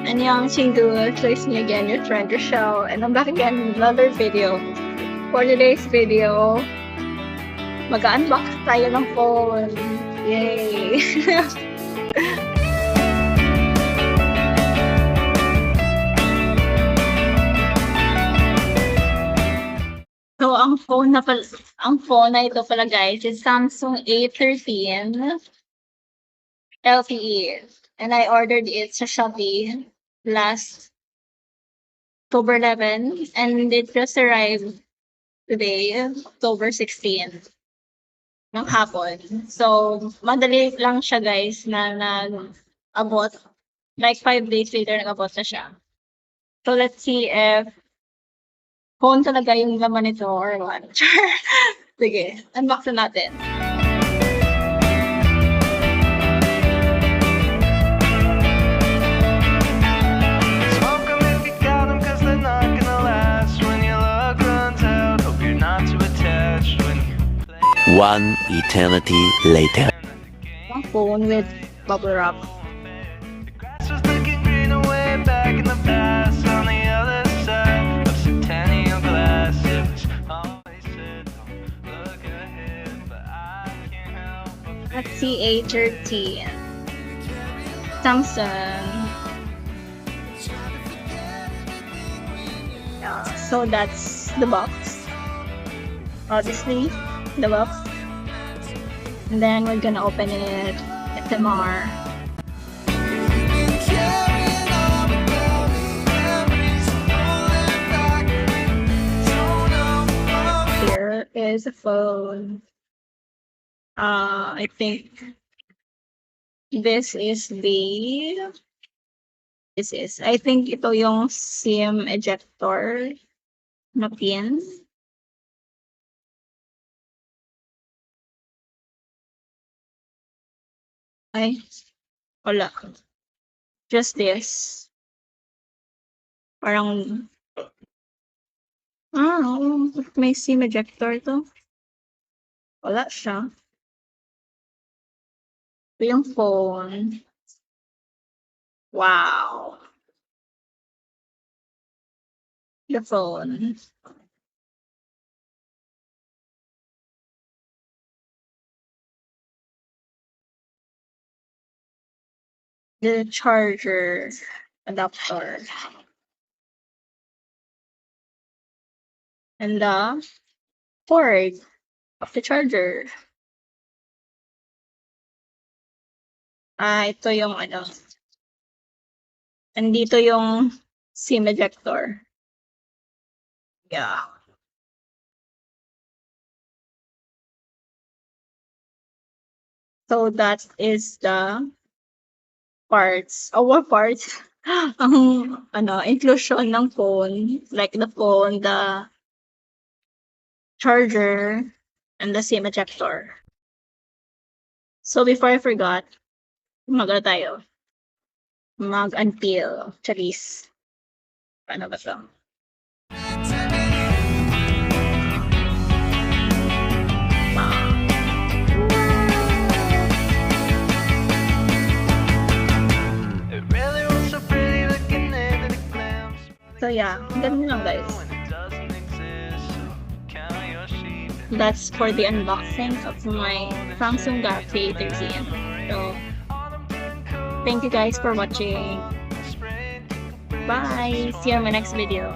Annyeong, chingus. So it's me again, your friend Rochelle, and I'm back again with another video. For today's video, mag-unbox tayo ng phone. Yay! So, ang phone na ito pala guys is Samsung A13 LTE. And I ordered it sa Shopee last October 11, and it just arrived today, October 16 ng hapon. So, madali lang siya guys na abot. Like 5 days later, nag-abot na siya. So, let's see if phone talaga yung laman nito or what. Sige, unbox na natin. One eternity later. Ang phone with bubble wrap. Let's see, A13 Samsung. Yeah, so that's the box. Obviously, the box. And then we're gonna open it SMR. Here is a phone. I think I think ito yung SIM ejector na pin. Ay, wala. Just this. Parang, may SIM ejector to. Wala siya. Ito yung phone. Wow. The phone. The charger adapter. And the cord of the charger. Ito yung andito yung SIM ejector. Yeah. So that is the parts. What parts? Ang inclusion ng phone, like the phone, the charger, and the SIM ejector. So before I forgot, tayo. Mag-unpeel. Charis. Paano ba ito? So yeah, ganun lang guys. That's for the unboxing of my Samsung Galaxy A13. So, thank you guys for watching. Bye! See you on my next video.